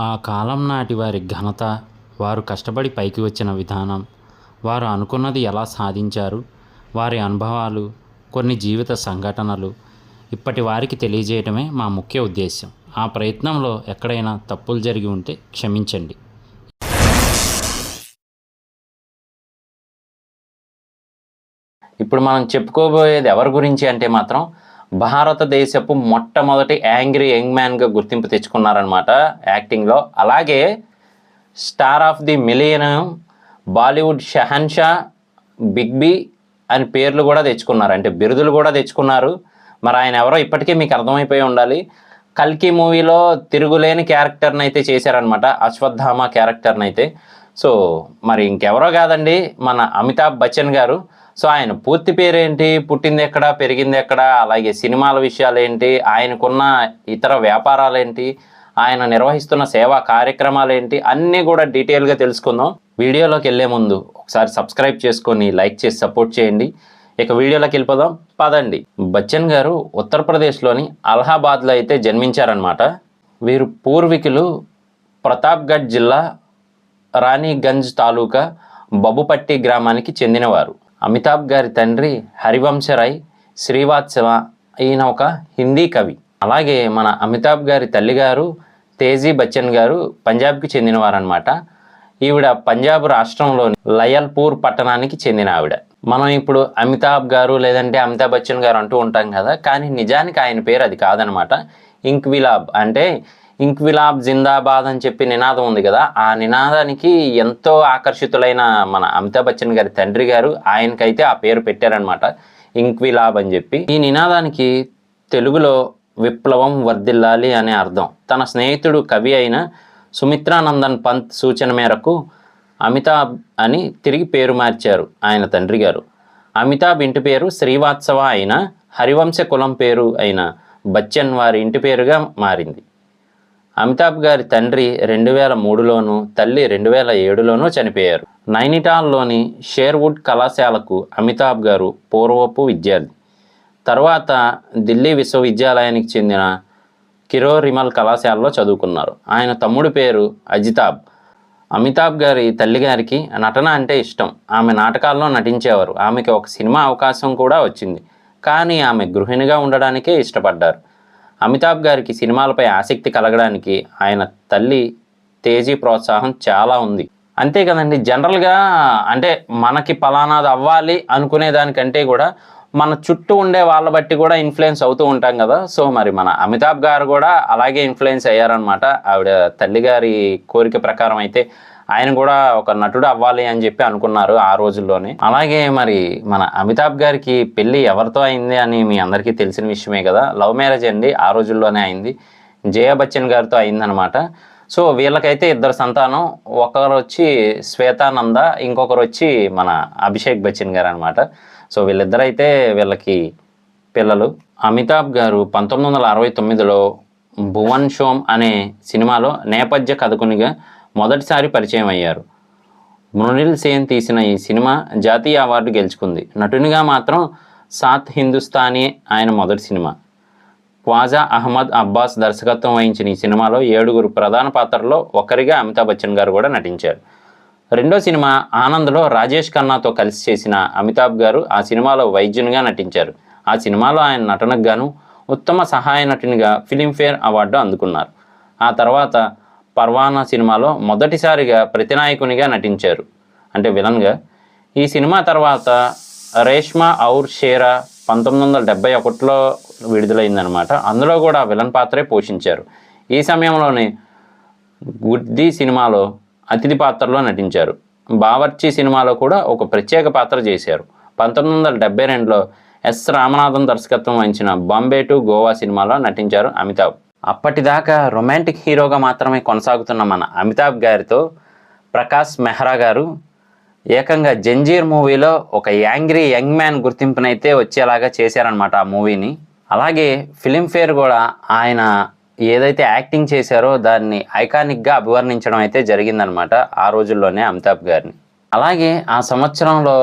ఆ కాలం నాటి వారి ఘనత, వారు కష్టపడి పైకి వచ్చిన విధానం, వారు అనుకున్నది ఎలా సాధించారు, వారి అనుభవాలు, కొన్ని జీవిత సంఘటనలు ఇప్పటి వారికి తెలియజేయటమే మా ముఖ్య ఉద్దేశ్యం. ఆ ప్రయత్నంలో ఎక్కడైనా తప్పులు జరిగి ఉంటే క్షమించండి. ఇప్పుడు మనం చెప్పుకోబోయేది ఎవరి గురించి అంటే మాత్రం భారతదేశపు మొట్టమొదటి యాంగ్రీ యంగ్ మ్యాన్గా గుర్తింపు తెచ్చుకున్నారనమాట యాక్టింగ్లో. అలాగే star of the millennium, Bollywood Shahenshah, big B అని పేర్లు కూడా తెచ్చుకున్నారు, అంటే బిరుదులు కూడా తెచ్చుకున్నారు. మరి ఆయన ఎవరో ఇప్పటికే మీకు అర్థమైపోయి ఉండాలి. కల్కి మూవీలో తిరుగులేని క్యారెక్టర్ని అయితే చేశారనమాట, అశ్వత్థామ క్యారెక్టర్ని అయితే. సో మరి ఇంకెవరో కాదండి, మన అమితాబ్ బచ్చన్ గారు. సో ఆయన పూర్తి పేరేంటి, పుట్టింది ఎక్కడ, పెరిగింది ఎక్కడ, అలాగే సినిమాల విషయాలు ఏంటి, ఆయనకున్న ఇతర వ్యాపారాలు ఏంటి, ఆయన నిర్వహిస్తున్న సేవా కార్యక్రమాలు ఏంటి, అన్నీ కూడా డీటెయిల్గా తెలుసుకుందాం. వీడియోలోకి వెళ్ళే ముందు ఒకసారి సబ్స్క్రైబ్ చేసుకొని లైక్ చేసి సపోర్ట్ చేయండి. ఇక వీడియోలోకి వెళ్ళిపోదాం పదండి. బచ్చన్ గారు ఉత్తరప్రదేశ్లోని అలహాబాద్లో అయితే జన్మించారనమాట. వీరు పూర్వీకులు ప్రతాప్గఢ్ జిల్లా రాణిగంజ్ తాలూకా బబుపట్టి గ్రామానికి చెందినవారు. అమితాబ్ గారి తండ్రి హరివంశరాయ్ శ్రీవాత్సవ, ఈయన ఒక హిందీ కవి. అలాగే మన అమితాబ్ గారి తల్లిగారు తేజీ బచ్చన్ గారు పంజాబ్కి చెందినవారనమాట. ఈవిడ పంజాబ్ రాష్ట్రంలోని లయల్పూర్ పట్టణానికి చెందిన ఆవిడ. మనం ఇప్పుడు అమితాబ్ గారు లేదంటే అమితాబ్ బచ్చన్ గారు అంటూ ఉంటాం కదా, కానీ నిజానికి ఆయన పేరు అది కాదనమాట. ఇంక్విలాబ్ అంటే ఇంక్విలాబ్ జిందాబాద్ అని చెప్పి నినాదం ఉంది కదా, ఆ నినాదానికి ఎంతో ఆకర్షితులైన మన అమితాబ్ బచ్చన్ గారి తండ్రి గారు ఆయనకైతే ఆ పేరు పెట్టారనమాట, ఇంక్విలాబ్ అని చెప్పి. ఈ నినాదానికి తెలుగులో విప్లవం వర్ధిల్లాలి అనే అర్థం. తన స్నేహితుడు కవి అయిన సుమిత్రానందన్ పంత్ సూచన మేరకు అమితాబ్ అని తిరిగి పేరు మార్చారు ఆయన తండ్రి గారు. అమితాబ్ ఇంటి పేరు శ్రీవాత్సవ అయిన హరివంశ కులం పేరు అయిన బచ్చన్ వారి ఇంటి పేరుగా మారింది. అమితాబ్ గారి తండ్రి 2003లోను, తల్లి 2007లోనూ చనిపోయారు. నైనిటాల్లోని షేర్వుడ్ కళాశాలకు అమితాబ్ గారు పూర్వపు విద్యార్థి. తర్వాత ఢిల్లీ విశ్వవిద్యాలయానికి చెందిన కిరోరిమల్ కళాశాలలో చదువుకున్నారు. ఆయన తమ్ముడి పేరు అజితాబ్. అమితాబ్ గారి తల్లిగారికి నటన అంటే ఇష్టం. ఆమె నాటకాల్లో నటించేవారు. ఆమెకి ఒక సినిమా అవకాశం కూడా వచ్చింది, కానీ ఆమె గృహిణిగా ఉండడానికే ఇష్టపడ్డారు. అమితాబ్ గారికి సినిమాలపై ఆసక్తి కలగడానికి ఆయన తల్లి తేజీ ప్రోత్సాహం చాలా ఉంది. అంతే కదండి, జనరల్గా అంటే మనకి పలానాది అవ్వాలి అనుకునే దానికంటే కూడా మన చుట్టూ ఉండే వాళ్ళ బట్టి కూడా ఇన్ఫ్లుయెన్స్ అవుతూ ఉంటాం కదా. సో మరి మన అమితాబ్ గారు కూడా అలాగే ఇన్ఫ్లుయెన్స్ అయ్యారనమాట. ఆవిడ తల్లిగారి కోరిక ప్రకారం అయితే ఆయన కూడా ఒక నటుడు అవ్వాలి అని చెప్పి అనుకున్నారు ఆ రోజుల్లోనే. అలాగే మరి మన అమితాబ్ గారికి పెళ్ళి ఎవరితో అయింది అని మీ అందరికీ తెలిసిన విషయమే కదా. లవ్ మ్యారేజ్ అండి, ఆ రోజుల్లోనే అయింది. జయా బచ్చన్ గారితో అయిందనమాట. సో వీళ్ళకైతే ఇద్దరు సంతానం. ఒకరు వచ్చి శ్వేతానంద, ఇంకొకరు వచ్చి మన అభిషేక్ బచ్చన్ గారు అనమాట. సో వీళ్ళిద్దరైతే వీళ్ళకి పిల్లలు. అమితాబ్ గారు 1969లో భువన్ షోమ్ అనే సినిమాలో నేపథ్య కథకునిగా మొదటిసారి పరిచయం అయ్యారు. మృణిల్ సేన్ తీసిన ఈ సినిమా జాతీయ అవార్డు గెలుచుకుంది. నటునిగా మాత్రం సాత్ హిందుస్థానీ ఆయన మొదటి సినిమా. ఖ్వాజా అహ్మద్ అబ్బాస్ దర్శకత్వం వహించిన ఈ సినిమాలో 7 ప్రధాన పాత్రల్లో ఒకరిగా అమితాబ్ బచ్చన్ గారు కూడా నటించారు. రెండో సినిమా ఆనంద్లో రాజేష్ ఖన్నాతో కలిసి చేసిన అమితాబ్ గారు ఆ సినిమాలో వైద్యునిగా నటించారు. ఆ సినిమాలో ఆయన నటనకు గాను ఉత్తమ సహాయ నటునిగా ఫిలింఫేర్ అవార్డు అందుకున్నారు. ఆ తర్వాత పర్వానా సినిమాలో మొదటిసారిగా ప్రతినాయకునిగా నటించారు, అంటే విలన్గా. ఈ సినిమా తర్వాత రేష్మా ఔర్ షేరా 1971లో విడుదలైందనమాట. అందులో కూడా విలన్ పాత్రే పోషించారు. ఈ సమయంలోనే గుడ్ది సినిమాలో అతిథి పాత్రలో నటించారు. బావర్చి సినిమాలో కూడా ఒక ప్రత్యేక పాత్ర చేశారు. 1972లో ఎస్ రామనాథన్ దర్శకత్వం వహించిన బాంబే టు గోవా సినిమాలో నటించారు అమితాబ్. అప్పటిదాకా రొమాంటిక్ హీరోగా మాత్రమే కొనసాగుతున్న మన అమితాబ్ గారితో ప్రకాష్ మెహ్రా గారు ఏకంగా జంజీర్ మూవీలో ఒక యాంగ్రీ యంగ్ మ్యాన్ గుర్తింపునైతే వచ్చేలాగా చేశారనమాట ఆ మూవీని. అలాగే ఫిలింఫేర్ కూడా ఆయన ఏదైతే యాక్టింగ్ చేశారో దాన్ని ఐకానిక్గా అభివర్ణించడం అయితే జరిగిందనమాట ఆ రోజుల్లోనే అమితాబ్ గారిని. అలాగే ఆ సంవత్సరంలో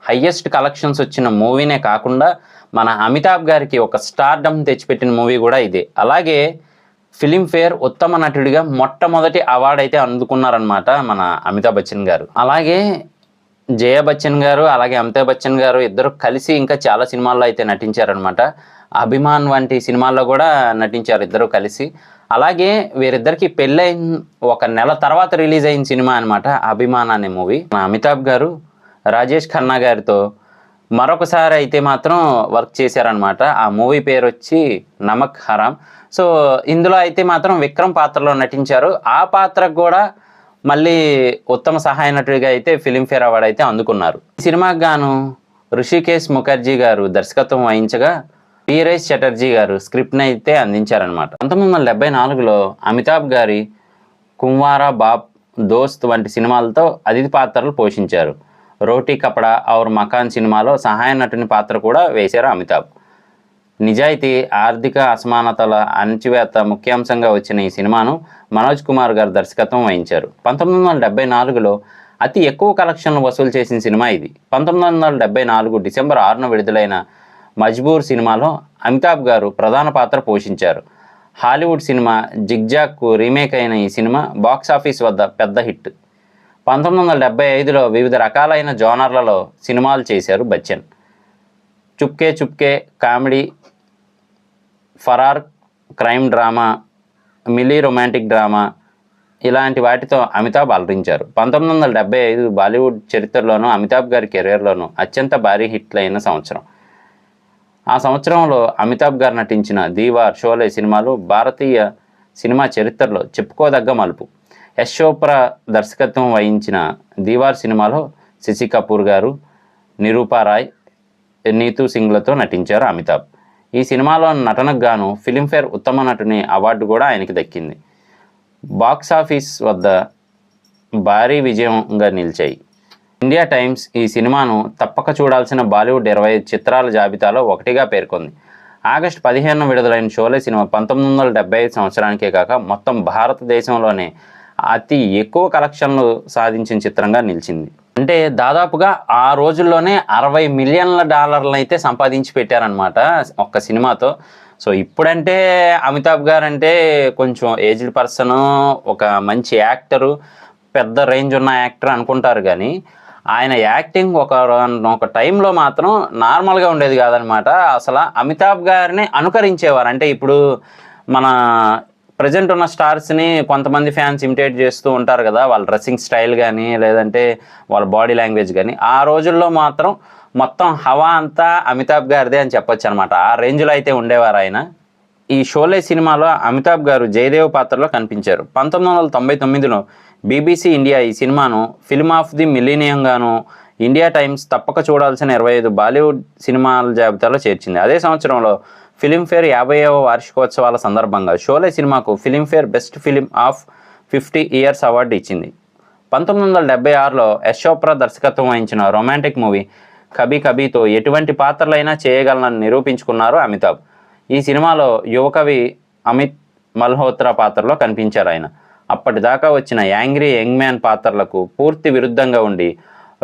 హయ్యెస్ట్ కలెక్షన్స్ వచ్చిన మూవీనే కాకుండా మన అమితాబ్ గారికి ఒక స్టార్డమ్ తెచ్చిపెట్టిన మూవీ కూడా ఇదే. అలాగే ఫిలింఫేర్ ఉత్తమ నటుడిగా మొట్టమొదటి అవార్డు అయితే అందుకున్నారనమాట మన అమితాబ్ బచ్చన్ గారు. అలాగే జయ బచ్చన్ గారు అలాగే అమితాబ్ బచ్చన్ గారు ఇద్దరు కలిసి ఇంకా చాలా సినిమాల్లో అయితే నటించారనమాట. అభిమాన్ వంటి సినిమాల్లో కూడా నటించారు ఇద్దరు కలిసి. అలాగే వీరిద్దరికి పెళ్ళైన ఒక నెల తర్వాత రిలీజ్ అయిన సినిమా అనమాట అభిమాన్ అనే మూవీ. అమితాబ్ గారు రాజేష్ ఖన్నా గారితో మరొకసారి అయితే మాత్రం వర్క్ చేశారనమాట. ఆ మూవీ పేరు వచ్చి నమక్ హరామ్. సో ఇందులో అయితే మాత్రం విక్రమ్ పాత్రలో నటించారు. ఆ పాత్రకు కూడా మళ్ళీ ఉత్తమ సహాయ నటుడిగా అయితే ఫిలింఫేర్ అవార్డు అయితే అందుకున్నారు. ఈ సినిమాకి గాను ఋషికేశ్ ముఖర్జీ గారు దర్శకత్వం వహించగా వీరేష్ చటర్జీ గారు స్క్రిప్ట్ని అయితే అందించారనమాట. 1974లో అమితాబ్ గారి కుంవారా బాప్, దోస్త్ వంటి సినిమాలతో అతిథి పాత్రలు పోషించారు. రోటీ కపడా ఔర్ మకాన్ సినిమాలో సహాయ నటుని పాత్ర కూడా వేశారు అమితాబ్. నిజాయితీ, ఆర్థిక అసమానతల అణచివేత ముఖ్యాంశంగా వచ్చిన ఈ సినిమాను మనోజ్ కుమార్ గారు దర్శకత్వం వహించారు. 1974లో అతి ఎక్కువ కలెక్షన్లు వసూలు చేసిన సినిమా ఇది. 1974 డిసెంబర్ 6న విడుదలైన మజ్బూర్ సినిమాలో అమితాబ్ గారు ప్రధాన పాత్ర పోషించారు. హాలీవుడ్ సినిమా జిగ్జాగ్కు రీమేక్ అయిన ఈ సినిమా బాక్సాఫీస్ వద్ద పెద్ద హిట్. 1975లో వివిధ రకాలైన జోనర్లలో సినిమాలు చేశారు Bachchan. Chupke Chupke comedy, Faraar crime drama, Mili romantic drama ఇలాంటి వాటితో అమితాబ్ అలరించారు. 1975 బాలీవుడ్ చరిత్రలోనూ అమితాబ్ గారి కెరీర్లోనూ అత్యంత భారీ హిట్లైన సంవత్సరం. ఆ సంవత్సరంలో అమితాబ్ గారు నటించిన దీవార్, షోలే సినిమాలు భారతీయ సినిమా చరిత్రలో చెప్పుకోదగ్గ మలుపు. యశ్ చోప్రా దర్శకత్వం వహించిన దీవార్ సినిమాలో శశి కపూర్ గారు, నిరూపా రాయ్, నీతూ సింగ్లతో నటించారు అమితాబ్. ఈ సినిమాలో నటనకు గాను ఫిలింఫేర్ ఉత్తమ నటుని అవార్డు కూడా ఆయనకి దక్కింది. బాక్సాఫీస్ వద్ద భారీ విజయంగా నిలిచాయి. ఇండియా టైమ్స్ ఈ సినిమాను తప్పక చూడాల్సిన బాలీవుడ్ 25 చిత్రాల జాబితాలో ఒకటిగా పేర్కొంది. ఆగస్టు 15న విడుదలైన షోలే సినిమా 1975 సంవత్సరానికే కాక మొత్తం భారతదేశంలోనే అతి ఎక్కువ కలెక్షన్లు సాధించిన చిత్రంగా నిలిచింది. అంటే దాదాపుగా ఆ రోజుల్లోనే $60 మిలియన్ల అయితే సంపాదించి పెట్టారనమాట ఒక్క సినిమాతో. సో ఇప్పుడంటే అమితాబ్ గారు అంటే కొంచెం ఏజ్డ్ పర్సను, ఒక మంచి యాక్టరు, పెద్ద రేంజ్ ఉన్న యాక్టర్ అనుకుంటారు. కానీ ఆయన యాక్టింగ్ ఒక టైంలో మాత్రం నార్మల్గా ఉండేది కాదనమాట. అసలు అమితాబ్ గారిని అనుకరించేవారు. అంటే ఇప్పుడు మన ప్రజెంట్ ఉన్న స్టార్స్ని కొంతమంది ఫ్యాన్స్ ఇమిటేట్ చేస్తూ ఉంటారు కదా, వాళ్ళ డ్రెస్సింగ్ స్టైల్ కానీ లేదంటే వాళ్ళ బాడీ లాంగ్వేజ్ కానీ. ఆ రోజుల్లో మాత్రం మొత్తం హవా అంతా అమితాబ్ గారిదే అని చెప్పొచ్చు అనమాట. ఆ రేంజ్లో అయితే ఉండేవారు ఆయన. ఈ షోలే సినిమాలో అమితాబ్ గారు జయదేవ్ పాత్రలో కనిపించారు. 1999లో BBC ఇండియా ఈ సినిమాను ఫిల్మ్ ఆఫ్ ది మిలీనియంగాను ఇండియా టైమ్స్ తప్పక చూడాల్సిన 25 బాలీవుడ్ సినిమాల జాబితాలో చేర్చింది. అదే సంవత్సరంలో ఫిలింఫేర్ 50వ వార్షికోత్సవాల సందర్భంగా షోలే సినిమాకు Filmfare best film of 50 years award ఇచ్చింది. 1976లో యశ్ చోప్రా దర్శకత్వం వహించిన రొమాంటిక్ మూవీ కభీ కభీతో ఎటువంటి పాత్రలైనా చేయగలనని నిరూపించుకున్నారు అమితాబ్. ఈ సినిమాలో యువకవి అమిత్ మల్హోత్రా పాత్రలో కనిపించారు ఆయన. అప్పటిదాకా వచ్చిన యాంగ్రీ యంగ్ మ్యాన్ పాత్రలకు పూర్తి విరుద్ధంగా ఉండి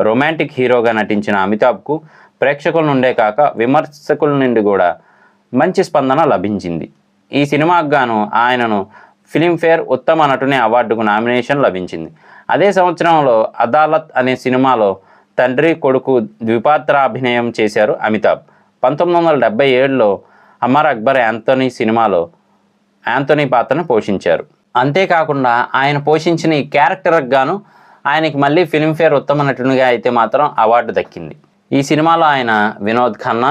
రొమాంటిక్ హీరోగా నటించిన అమితాబ్కు ప్రేక్షకుల నుండే కాక విమర్శకుల నుండి కూడా మంచి స్పందన లభించింది. ఈ సినిమాకు గాను ఆయనను ఫిలింఫేర్ ఉత్తమ నటుని అవార్డుకు నామినేషన్ లభించింది. అదే సంవత్సరంలో అదాలత్ అనే సినిమాలో తండ్రి కొడుకు ద్విపాత్రాభినయం చేశారు అమితాబ్. 1977లో అమర్ అక్బర్ యాంథోనీ సినిమాలో యాంథోనీ పాత్రను పోషించారు. అంతేకాకుండా ఆయన పోషించిన ఈ క్యారెక్టర్కి గాను ఆయనకి మళ్ళీ ఫిలింఫేర్ ఉత్తమ నటునిగా అయితే మాత్రం అవార్డు దక్కింది. ఈ సినిమాలో ఆయన వినోద్ ఖన్నా,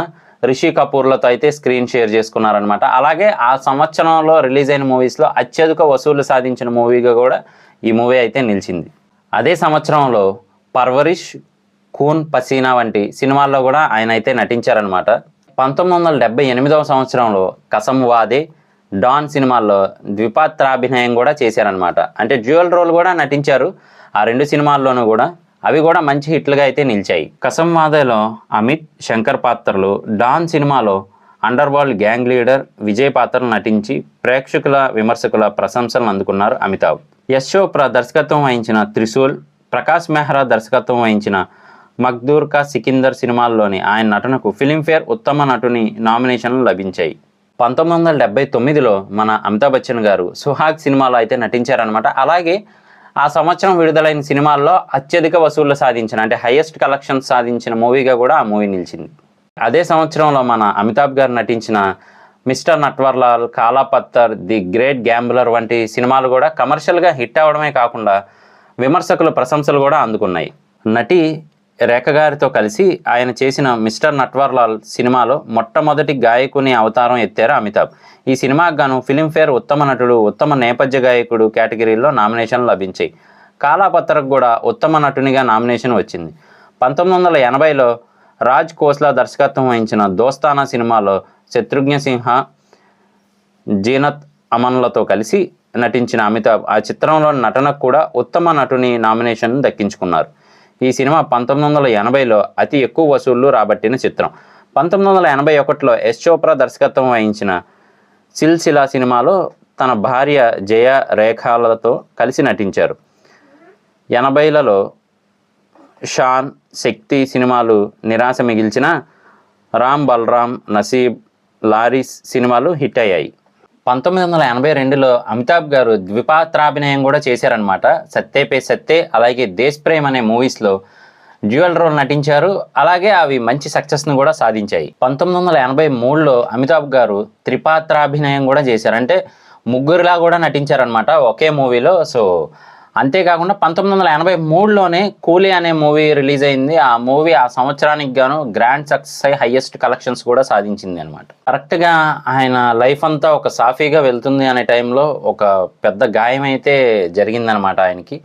రిషి కపూర్లతో అయితే స్క్రీన్ షేర్ చేసుకున్నారనమాట. అలాగే ఆ సంవత్సరంలో రిలీజ్ అయిన మూవీస్లో అత్యధిక వసూళ్లు సాధించిన మూవీగా కూడా ఈ మూవీ అయితే నిలిచింది. అదే సంవత్సరంలో పర్వరిష్, ఖూన్ పసీనా వంటి సినిమాల్లో కూడా ఆయన అయితే నటించారనమాట. 1978వ సంవత్సరంలో కసమ్ వాదే, డాన్ సినిమాల్లో ద్విపాత్రాభినయం కూడా చేశారనమాట. అంటే డ్యూయల్ రోల్ కూడా నటించారు ఆ 2 సినిమాల్లోనూ కూడా. అవి కూడా మంచి హిట్లుగా అయితే నిలిచాయి. కసమ్ వాదేలో అమిత్, శంకర్ పాత్రలు, డాన్ సినిమాలో under world gang leader Vijay పాత్రలు నటించి ప్రేక్షకుల విమర్శకుల ప్రశంసలను అందుకున్నారు అమితాబ్. యశ్ చోప్రా దర్శకత్వం వహించిన త్రిశూల్, ప్రకాష్ మెహ్రా దర్శకత్వం వహించిన మక్దూర్ కా సికిందర్ సినిమాల్లోని ఆయన నటనకు ఫిలింఫేర్ ఉత్తమ నటుని నామినేషన్లు లభించాయి. 1979లో మన అమితాబ్ బచ్చన్ గారు సుహాగ్ సినిమాలో అయితే నటించారనమాట. అలాగే ఆ సంవత్సరం విడుదలైన సినిమాల్లో అత్యధిక వసూళ్లు సాధించిన, అంటే హైయెస్ట్ కలెక్షన్స్ సాధించిన మూవీగా కూడా ఆ మూవీ నిలిచింది. అదే సంవత్సరంలో మన అమితాబ్ గారు నటించిన మిస్టర్ నట్వర్లాల్, కాలా పత్తర్, ది గ్రేట్ గ్యాంబ్లర్ వంటి సినిమాలు కూడా కమర్షియల్గా హిట్ అవ్వడమే కాకుండా విమర్శకుల ప్రశంసలు కూడా అందుకున్నాయి. నటి రేఖ గారితో కలిసి ఆయన చేసిన మిస్టర్ నట్వర్లాల్ సినిమాలో మొట్టమొదటి గాయకుని అవతారం ఎత్తారు అమితాబ్. ఈ సినిమాకు గాను ఫిలింఫేర్ ఉత్తమ నటుడు, ఉత్తమ నేపథ్య గాయకుడు కేటగిరీల్లో నామినేషన్లు లభించాయి. కాలా పత్తర్కు కూడా ఉత్తమ నటునిగా నామినేషన్ వచ్చింది. 1980లో రాజ్ కోస్లా దర్శకత్వం వహించిన దోస్తానా సినిమాలో శత్రుఘ్న సిన్హా, జీనత్ అమన్లతో కలిసి నటించిన అమితాబ్ ఆ చిత్రంలో నటనకు కూడా ఉత్తమ నటుని నామినేషన్ దక్కించుకున్నారు. ఈ సినిమా 1980లో అతి ఎక్కువ వసూళ్లు రాబట్టిన చిత్రం. 1981లో యశ్ చోప్రా దర్శకత్వం వహించిన సిల్సిలా సినిమాలో తన భార్య జయ రేఖాలతో కలిసి నటించారు. 80లలో షాన్, శక్తి సినిమాలు నిరాశ మిగిల్చిన రామ్ బలరామ్, నసీబ్, లారీస్ సినిమాలు హిట్ అయ్యాయి. 1982లో అమితాబ్ గారు ద్విపాత్రాభినయం కూడా చేశారనమాట. సత్తే పే సత్తే, అలాగే దేశ్ ప్రేమ్ అనే మూవీస్లో డ్యూయల్ రోల్ నటించారు. అలాగే అవి మంచి సక్సెస్ను కూడా సాధించాయి. 1983లో అమితాబ్ గారు త్రిపాత్రాభినయం కూడా చేశారు, అంటే ముగ్గురులా కూడా నటించారనమాట ఒకే మూవీలో. సో అంతేకాకుండా 1983లోనే కూలీ అనే మూవీ రిలీజ్ అయింది. ఆ మూవీ ఆ సంవత్సరానికి గాను గ్రాండ్ సక్సెస్ అయ్యి హైయెస్ట్ కలెక్షన్స్ కూడా సాధించింది అనమాట. కరెక్ట్గా ఆయన లైఫ్ అంతా ఒక సాఫీగా వెళ్తుంది అనే టైంలో ఒక పెద్ద గాయం అయితే జరిగిందనమాట ఆయనకి.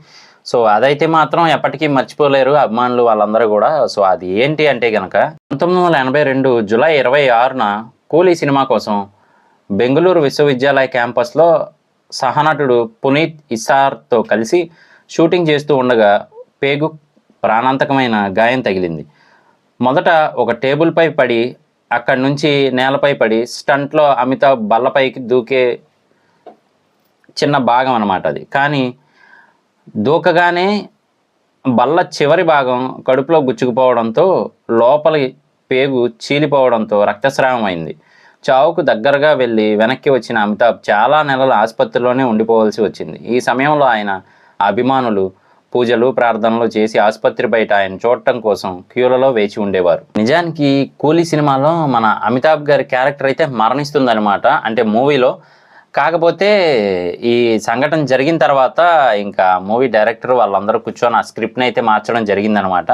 సో అదైతే మాత్రం ఎప్పటికీ మర్చిపోలేరు అభిమానులు వాళ్ళందరూ కూడా. సో అది ఏంటి అంటే కనుక 1982 జూలై 26న కూలీ సినిమా కోసం బెంగళూరు విశ్వవిద్యాలయ క్యాంపస్లో సహనటుడు పునీత్ ఇస్సార్తో కలిసి షూటింగ్ చేస్తూ ఉండగా పేగు ప్రాణాంతకమైన గాయం తగిలింది. మొదట ఒక టేబుల్పై పడి అక్కడి నుంచి నేలపై పడి స్టంట్లో అమితాబ్ బల్లపైకి దూకే చిన్న భాగం అన్నమాట అది. కానీ దూకగానే బల్ల చివరి భాగం కడుపులో గుచ్చుకుపోవడంతో లోపలి పేగు చీలిపోవడంతో రక్తస్రావం అయింది. చావుకు దగ్గరగా వెళ్ళి వెనక్కి వచ్చిన అమితాబ్ చాలా నెలలు ఆసుపత్రిలోనే ఉండిపోవాల్సి వచ్చింది. ఈ సమయంలో ఆయన అభిమానులు పూజలు, ప్రార్థనలు చేసి ఆసుపత్రి బయట ఆయన చూడటం కోసం క్యూలలో వేచి ఉండేవారు. నిజానికి కూలీ సినిమాలో మన అమితాబ్ గారి క్యారెక్టర్ అయితే మరణిస్తుందన్నమాట, అంటే మూవీలో. కాకపోతే ఈ సంఘటన జరిగిన తర్వాత ఇంకా మూవీ డైరెక్టర్ వాళ్ళందరూ కూర్చొని ఆ స్క్రిప్ట్ని అయితే మార్చడం జరిగిందనమాట.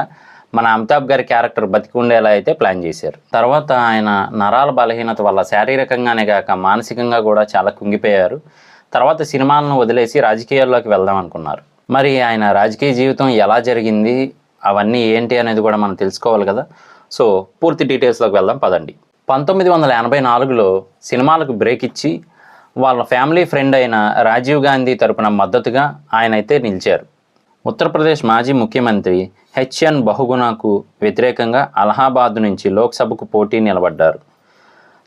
మన అమితాబ్ గారి క్యారెక్టర్ బతికి ఉండేలా అయితే ప్లాన్ చేశారు. తర్వాత ఆయన నరాల బలహీనత వల్ల శారీరకంగానే కాక మానసికంగా కూడా చాలా కుంగిపోయారు. తర్వాత సినిమాలను వదిలేసి రాజకీయాల్లోకి వెళ్దాం అనుకున్నారు. మరి ఆయన రాజకీయ జీవితం ఎలా జరిగింది, అవన్నీ ఏంటి అనేది కూడా మనం తెలుసుకోవాలి కదా. సో పూర్తి డీటెయిల్స్లోకి వెళ్దాం పదండి. 1984లో సినిమాలకు బ్రేక్ ఇచ్చి వాళ్ళ ఫ్యామిలీ ఫ్రెండ్ అయిన రాజీవ్ గాంధీ తరపున మద్దతుగా ఆయన అయితే నిలిచారు. ఉత్తరప్రదేశ్ మాజీ ముఖ్యమంత్రి హెచ్ఎన్ బహుగుణకు వ్యతిరేకంగా అలహాబాద్ నుంచి లోక్సభకు పోటీ నిలబడ్డారు.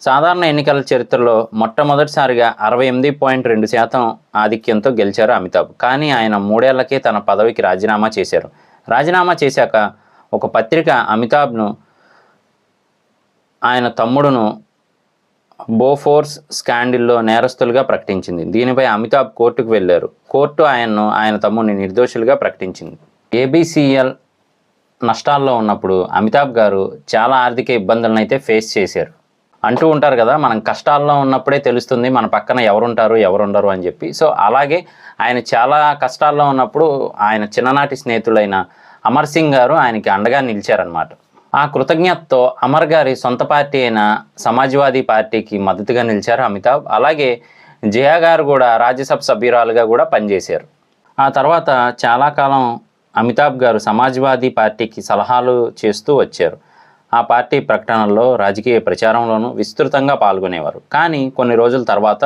సాధారణ ఎన్నికల చరిత్రలో మొట్టమొదటిసారిగా 68.2% ఆధిక్యంతో గెలిచారు అమితాబ్. కానీ ఆయన 3 ఏళ్లకే తన పదవికి రాజీనామా చేశారు. రాజీనామా చేశాక ఒక పత్రిక అమితాబ్ను ఆయన తమ్ముడును బోఫోర్స్ స్కాండిల్లో నేరస్తులుగా ప్రకటించింది. దీనిపై అమితాబ్ కోర్టుకు వెళ్ళారు. కోర్టు ఆయన్ను, ఆయన తమ్ముడిని నిర్దోషులుగా ప్రకటించింది. ఏబిసిఎల్ నష్టాల్లో ఉన్నప్పుడు అమితాబ్ గారు చాలా ఆర్థిక ఇబ్బందులను అయితే ఫేస్ చేశారు. అంటూ ఉంటారు కదా, మనం కష్టాల్లో ఉన్నప్పుడే తెలుస్తుంది మన పక్కన ఎవరుంటారు ఎవరుండరు అని చెప్పి. సో అలాగే ఆయన చాలా కష్టాల్లో ఉన్నప్పుడు ఆయన చిన్ననాటి స్నేహితులైన అమర్ సింగ్ గారు ఆయనకి అండగా నిలిచారనమాట. ఆ కృతజ్ఞతతో అమర్ గారి సొంత పార్టీ అయిన సమాజ్వాదీ పార్టీకి మద్దతుగా నిలిచారు అమితాబ్. అలాగే జయా గారు కూడా రాజ్యసభ సభ్యురాలుగా కూడా పనిచేశారు. ఆ తర్వాత చాలా కాలం అమితాబ్ గారు సమాజ్వాదీ పార్టీకి సలహాలు చేస్తూ వచ్చారు. ఆ పార్టీ ప్రకటనల్లో, రాజకీయ ప్రచారంలోనూ విస్తృతంగా పాల్గొనేవారు. కానీ కొన్ని రోజుల తర్వాత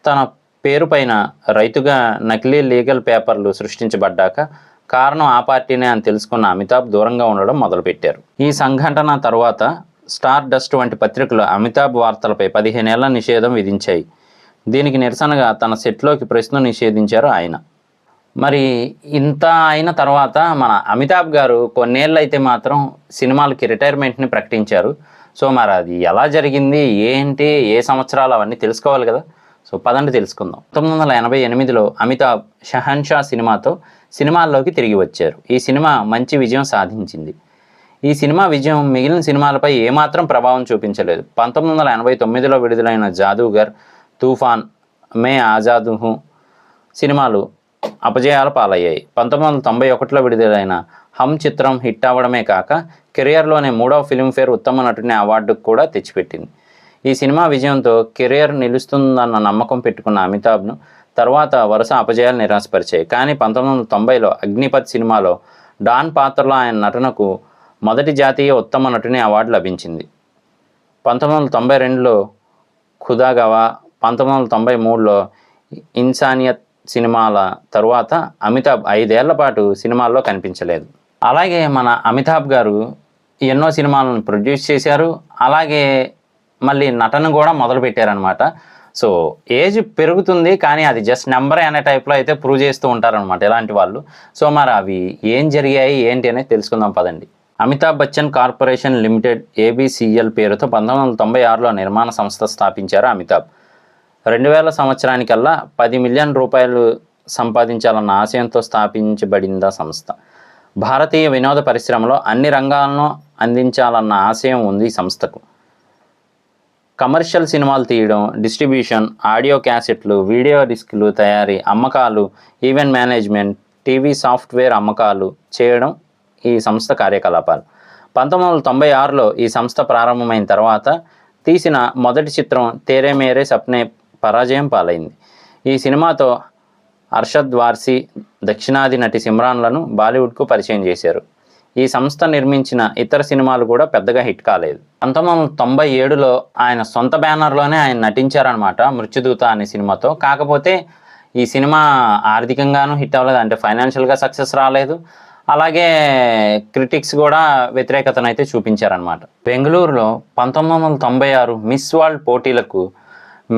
తన పేరు పైన రైతుగా నకిలీ లీగల్ పేపర్లు సృష్టించబడ్డాక కారణం ఆ పార్టీనే అని తెలుసుకున్న అమితాబ్ దూరంగా ఉండడం మొదలుపెట్టారు. ఈ సంఘటన తర్వాత స్టార్ డస్ట్ వంటి పత్రికలు అమితాబ్ వార్తలపై 15 ఏళ్ల నిషేధం విధించాయి. దీనికి నిరసనగా తన సెట్లోకి ప్రశ్న నిషేధించారు ఆయన. మరి ఇంత అయిన తర్వాత మన అమితాబ్ గారు కొన్నేళ్ళు అయితే మాత్రం సినిమాలకి రిటైర్మెంట్ని ప్రకటించారు. సో మరి అది ఎలా జరిగింది, ఏంటి, ఏ సంవత్సరాలు అవన్నీ తెలుసుకోవాలి కదా. సో పదండి తెలుసుకుందాం. 1988లో అమితాబ్ షహన్షా సినిమాతో సినిమాల్లోకి తిరిగి వచ్చారు. ఈ సినిమా మంచి విజయం సాధించింది. ఈ సినిమా విజయం మిగిలిన సినిమాలపై ఏమాత్రం ప్రభావం చూపించలేదు. 1989లో విడుదలైన జాదూగర్, తూఫాన్, మే ఆజాద్ హూ సినిమాలు అపజయాల పాలయ్యాయి. 1991లో విడుదలైన హమ్ చిత్రం హిట్ అవ్వడమే కాక కెరియర్లోనే 3వ ఫిల్మ్ఫేర్ ఉత్తమ నటుని అవార్డుకు కూడా తెచ్చిపెట్టింది. ఈ సినిమా విజయంతో కెరియర్ నిలుస్తుందన్న నమ్మకం పెట్టుకున్న అమితాబ్ను తర్వాత వరుస అపజయాలు నిరాశపరిచాయి. కానీ 1990లో అగ్నిపథ్ సినిమాలో డాన్ పాత్రలో ఆయన నటనకు మొదటి జాతీయ ఉత్తమ నటుని అవార్డు లభించింది. 1992లో ఖుదా గవా, 1993లో ఇన్సానియత్ సినిమాల తరువాత అమితాబ్ 5 ఏళ్ల పాటు సినిమాల్లో కనిపించలేదు. అలాగే మన అమితాబ్ గారు ఎన్నో సినిమాలను ప్రొడ్యూస్ చేశారు. అలాగే మళ్ళీ నటన కూడా మొదలుపెట్టారనమాట. సో ఏజ్ పెరుగుతుంది కానీ అది జస్ట్ నెంబరే అనే టైప్లో అయితే ప్రూవ్ చేస్తూ ఉంటారనమాట ఇలాంటి వాళ్ళు. సో మరి అవి ఏం జరిగాయి ఏంటి అనేది తెలుసుకుందాం పదండి. Amitabh Bachchan corporation limited ABCL పేరుతో 1996లో నిర్మాణ సంస్థ స్థాపించారు అమితాబ్. 2000 సంవత్సరానికల్లా 10 మిలియన్ రూపాయలు సంపాదించాలన్న ఆశయంతో స్థాపించబడింది ఆ సంస్థ. భారతీయ వినోద పరిశ్రమలో అన్ని రంగాలను అందించాలన్న ఆశయం ఉంది ఈ సంస్థకు. కమర్షియల్ సినిమాలు తీయడం, డిస్ట్రిబ్యూషన్, ఆడియో క్యాసెట్లు, వీడియో డిస్కులు తయారీ, అమ్మకాలు, ఈవెంట్ మేనేజ్మెంట్, టీవీ సాఫ్ట్వేర్ అమ్మకాలు చేయడం ఈ సంస్థ కార్యకలాపాలు. 1996లో ఈ సంస్థ ప్రారంభమైన తర్వాత తీసిన మొదటి చిత్రం తేరే మేరే సప్నే పరాజయం పాలైంది. ఈ సినిమాతో అర్షద్ వార్సీ, దక్షిణాది నటి సిమ్రాన్లను బాలీవుడ్కు పరిచయం చేశారు. ఈ సంస్థ నిర్మించిన ఇతర సినిమాలు కూడా పెద్దగా హిట్ కాలేదు. 1997లో ఆయన సొంత బ్యానర్లోనే ఆయన నటించారనమాట మృత్యుదూత అనే సినిమాతో. కాకపోతే ఈ సినిమా ఆర్థికంగానూ హిట్ అవ్వలేదు, అంటే ఫైనాన్షియల్గా సక్సెస్ రాలేదు. అలాగే క్రిటిక్స్ కూడా వ్యతిరేకతను అయితే చూపించారనమాట. బెంగళూరులో 1996 మిస్ వరల్డ్ పోటీలకు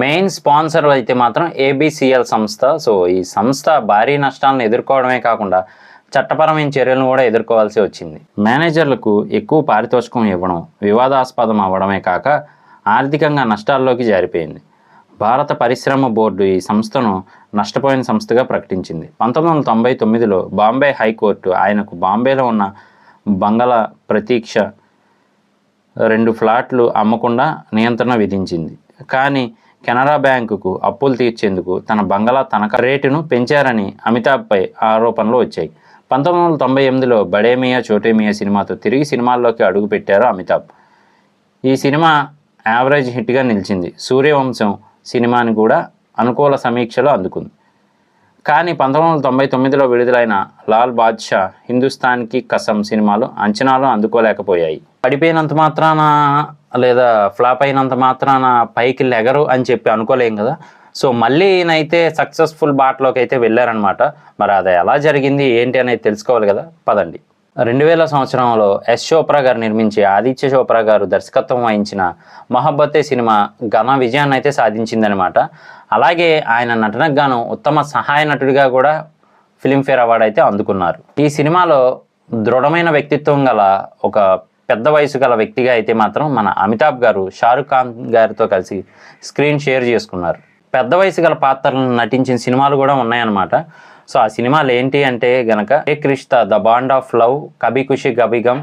మెయిన్ స్పాన్సర్ అయితే మాత్రం ఏబిసిఎల్ సంస్థ. సో ఈ సంస్థ భారీ నష్టాలను ఎదుర్కోవడమే కాకుండా చట్టపరమైన చర్యలను కూడా ఎదుర్కోవాల్సి వచ్చింది. మేనేజర్లకు ఎక్కువ పారితోషికం ఇవ్వడం వివాదాస్పదం అవ్వడమే కాక ఆర్థికంగా నష్టాల్లోకి జారిపోయింది. భారత పరిశ్రమ బోర్డు ఈ సంస్థను నష్టపోయిన సంస్థగా ప్రకటించింది. 1999లో బాంబే హైకోర్టు ఆయనకు బాంబేలో ఉన్న బంగళా ప్రతీక్ష 2 ఫ్లాట్లు అమ్మకుండా నియంత్రణ విధించింది. కానీ కెనరా బ్యాంకుకు అప్పులు తీర్చేందుకు తన బంగళా తనఖా రేటును పెంచారని అమితాబ్పై ఆరోపణలు వచ్చాయి. 1998లో బడే మియా చోటే మియా సినిమాతో తిరిగి సినిమాల్లోకి అడుగుపెట్టారు అమితాబ్. ఈ సినిమా యావరేజ్ హిట్గా నిలిచింది. సూర్యవంశం సినిమాని కూడా అనుకూల సమీక్షలు అందుకుంది. కానీ 1999లో విడుదలైన లాల్ బాద్షా, హిందుస్థాన్కి కసం సినిమాలు అంచనాలు అందుకోలేకపోయాయి. పడిపోయినంత మాత్రాన లేదా ఫ్లాప్ అయినంత మాత్రాన పైకి లెగరు అని చెప్పి అనుకోలేం కదా. సో మళ్ళీ ఈయనైతే సక్సెస్ఫుల్ బాటలోకి అయితే వెళ్ళారనమాట. మరి అది ఎలా జరిగింది ఏంటి అనేది తెలుసుకోవాలి కదా, పదండి. 2000 సంవత్సరంలో ఎస్ చోప్రా గారు నిర్మించి ఆదిత్య చోప్రా గారు దర్శకత్వం వహించిన మొహబ్బతే సినిమా ఘన విజయాన్ని అయితే సాధించిందనమాట. అలాగే ఆయన నటనకు గాను ఉత్తమ సహాయ నటుడిగా కూడా ఫిలింఫేర్ అవార్డు అయితే అందుకున్నారు. ఈ సినిమాలో దృఢమైన వ్యక్తిత్వం గల ఒక పెద్ద వయసు గల వ్యక్తిగా అయితే మాత్రం మన అమితాబ్ గారు షారుఖ్ ఖాన్ గారితో కలిసి స్క్రీన్ షేర్ చేసుకున్నారు. పెద్ద వయసు గల పాత్రలను నటించిన సినిమాలు కూడా ఉన్నాయన్నమాట. సో ఆ సినిమాలు ఏంటి అంటే గనక Ek Rishta, the bond of love, Kabhi Khushi Kabhie Gham,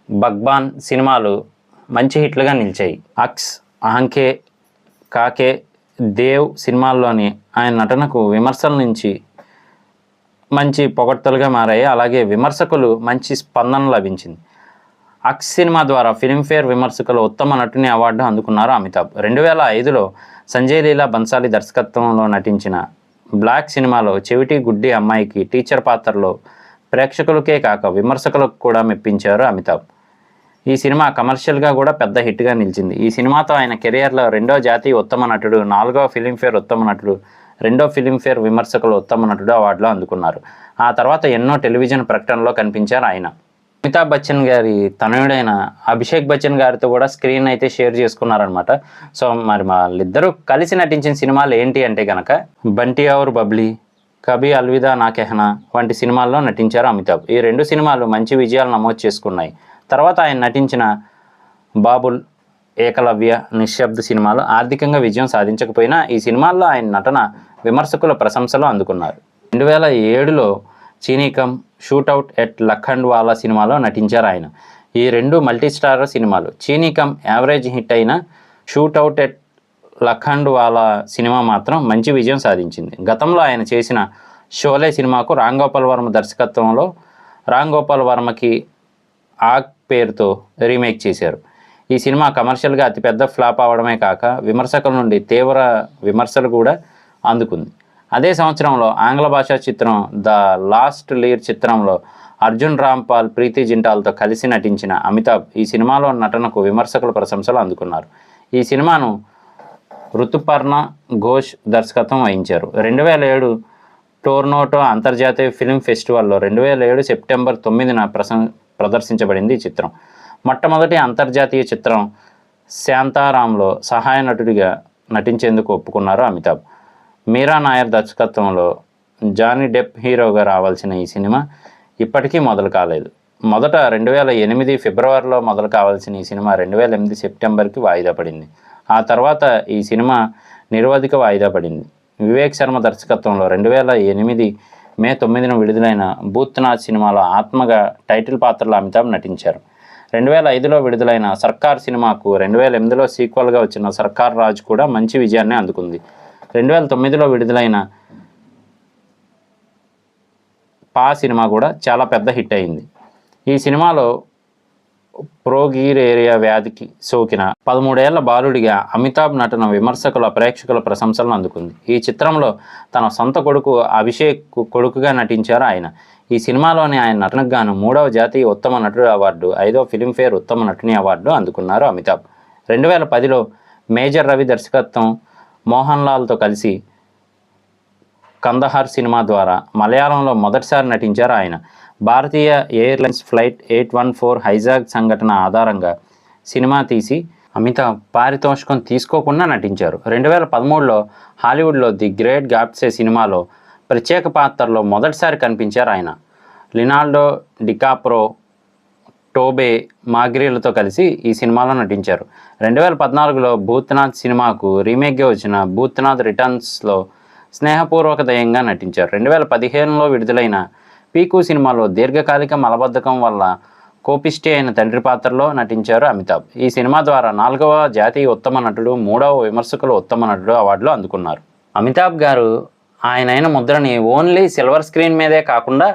Baghban సినిమాలు మంచి హిట్లుగా నిలిచాయి. అక్స్, ఆంఖే, కాకే, దేవ్ సినిమాల్లోని ఆయన నటనకు విమర్శల నుంచి మంచి పొగడ్తలుగా మారాయి. అలాగే విమర్శకులు మంచి స్పందన లభించింది. అక్స్ సినిమా ద్వారా ఫిల్మ్ఫేర్ విమర్శకులు ఉత్తమ నటుని అవార్డు అందుకున్నారు అమితాబ్. 2005లో సంజయ్ లీలా బన్సాలి దర్శకత్వంలో నటించిన బ్లాక్ సినిమాలో చెవిటి గుడ్డి అమ్మాయికి టీచర్ పాత్రలో ప్రేక్షకులకే కాక విమర్శకులకు కూడా మెప్పించారు అమితాబ్. ఈ సినిమా కమర్షియల్గా కూడా పెద్ద హిట్గా నిలిచింది. ఈ సినిమాతో ఆయన కెరియర్లో 2వ జాతీయ ఉత్తమ నటుడు, 4వ ఫిలింఫేర్ ఉత్తమ నటుడు, 2వ ఫిలింఫేర్ విమర్శకులు ఉత్తమ నటుడు అవార్డులు అందుకున్నారు. ఆ తర్వాత ఎన్నో టెలివిజన్ ప్రకటనలో కనిపించారు ఆయన. అమితాబ్ బచ్చన్ గారి తనయుడైన అభిషేక్ బచ్చన్ గారితో కూడా స్క్రీన్ అయితే షేర్ చేసుకున్నారనమాట. సో మరి వాళ్ళిద్దరూ కలిసి నటించిన సినిమాలు ఏంటి అంటే కనుక బంటి ఔర్ బబ్లీ, కభీ అల్విదా నా కెహనా వంటి సినిమాల్లో నటించారు అమితాబ్. ఈ 2 సినిమాలు మంచి విజయాలు నమోదు చేసుకున్నాయి. తర్వాత ఆయన నటించిన బాబుల్, ఏకలవ్య, నిశ్శబ్ద సినిమాలు ఆర్థికంగా విజయం సాధించకపోయినా ఈ సినిమాల్లో ఆయన నటన విమర్శకుల ప్రశంసలు అందుకున్నారు. 2007లో చీనీకమ్, షూట్అవుట్ ఎట్ లఖండ్వాలా సినిమాలో నటించారు ఆయన. ఈ రెండు మల్టీస్టారర్ సినిమాలు. చీనీకమ్ యావరేజ్ హిట్ అయిన షూట్అవుట్ ఎట్ లఖండ్వాలా సినిమా మాత్రం మంచి విజయం సాధించింది. గతంలో ఆయన చేసిన షోలే సినిమాకు రామ్ గోపాల్ వర్మ దర్శకత్వంలో రామ్ గోపాల్ వర్మకి ఆగ్ పేరుతో రీమేక్ చేశారు. ఈ సినిమా కమర్షియల్గా అతిపెద్ద ఫ్లాప్ అవడమే కాక విమర్శకుల నుండి తీవ్ర విమర్శలు కూడా అందుకుంది. అదే సంవత్సరంలో ఆంగ్ల భాషా చిత్రం ద లాస్ట్ లీర్ చిత్రంలో అర్జున్ రాంపాల్, ప్రీతి జింటాల్తో కలిసి నటించిన అమితాబ్ ఈ సినిమాలో నటనకు విమర్శకుల ప్రశంసలు అందుకున్నారు. ఈ సినిమాను ఋతుపర్ణ ఘోష్ దర్శకత్వం వహించారు. 2007 టోర్నోటో అంతర్జాతీయ ఫిల్మ్ ఫెస్టివల్లో 2007 సెప్టెంబర్ 9న ప్రదర్శించబడింది ఈ చిత్రం. మొట్టమొదటి అంతర్జాతీయ చిత్రం శాంతారాంలో సహాయ నటుడిగా నటించేందుకు ఒప్పుకున్నారు అమితాబ్. మీరా నాయర్ దర్శకత్వంలో జానీ డెప్ హీరోగా రావాల్సిన ఈ సినిమా ఇప్పటికీ మొదలు కాలేదు. మొదట 2008 ఫిబ్రవరిలో మొదలు కావాల్సిన ఈ సినిమా 2008 సెప్టెంబర్కి వాయిదా పడింది. ఆ తర్వాత ఈ సినిమా నిరవధిక వాయిదా పడింది. వివేక్ శర్మ దర్శకత్వంలో 2008 మే 9న విడుదలైన భూత్నాథ్ సినిమాలో ఆత్మగా టైటిల్ పాత్రలో అమితాబ్ నటించారు. 2005లో విడుదలైన సర్కార్ సినిమాకు 2008లో సీక్వెల్గా వచ్చిన సర్కార్ రాజ్ కూడా మంచి విజయాన్ని అందుకుంది. 2009లో విడుదలైన పా సినిమా కూడా చాలా పెద్ద హిట్ అయింది. ఈ సినిమాలో ప్రోగీరేరియా వ్యాధికి సోకిన 13 ఏళ్ల బాలుడిగా అమితాబ్ నటన విమర్శకుల, ప్రేక్షకుల ప్రశంసలను అందుకుంది. ఈ చిత్రంలో తన సొంత కొడుకు అభిషేక్ కొడుకుగా నటించారు ఆయన. ఈ సినిమాలోని ఆయన నటనకు గాను 3వ జాతీయ ఉత్తమ నటుడు అవార్డు, 5వ ఫిల్మ్ఫేర్ ఉత్తమ నటుని అవార్డు అందుకున్నారు అమితాబ్. 2010లో మేజర్ రవి దర్శకత్వం మోహన్ లాల్తో కలిసి కందహార్ సినిమా ద్వారా మలయాళంలో మొదటిసారి నటించారు ఆయన. భారతీయ ఎయిర్లైన్స్ ఫ్లైట్ 814 హైజాగ్ సంఘటన ఆధారంగా సినిమా తీసి అమితాబ్ పారితోషికం తీసుకోకుండా నటించారు. 2013లో హాలీవుడ్లో ది గ్రేట్ గాట్సే సినిమాలో ప్రత్యేక పాత్రలో మొదటిసారి కనిపించారు ఆయన. లినాల్డో డికాప్రో, టోబే మాగ్రీలతో కలిసి ఈ సినిమాలో నటించారు. 2014లో భూత్నాథ్ సినిమాకు రీమేక్గా వచ్చిన భూత్నాథ్ రిటర్న్స్లో స్నేహపూర్వక దయంగా నటించారు. 2015లో విడుదలైన పీకు సినిమాలో దీర్ఘకాలిక మలబద్ధకం వల్ల కోపిష్టి అయిన తండ్రి పాత్రలో నటించారు అమితాబ్. ఈ సినిమా ద్వారా 4వ జాతీయ ఉత్తమ నటుడు, 3వ విమర్శకుల ఉత్తమ నటుడు అవార్డులు అందుకున్నారు. అమితాబ్ గారు ఆయన ముద్రని ఓన్లీ సిల్వర్ స్క్రీన్ మీదే కాకుండా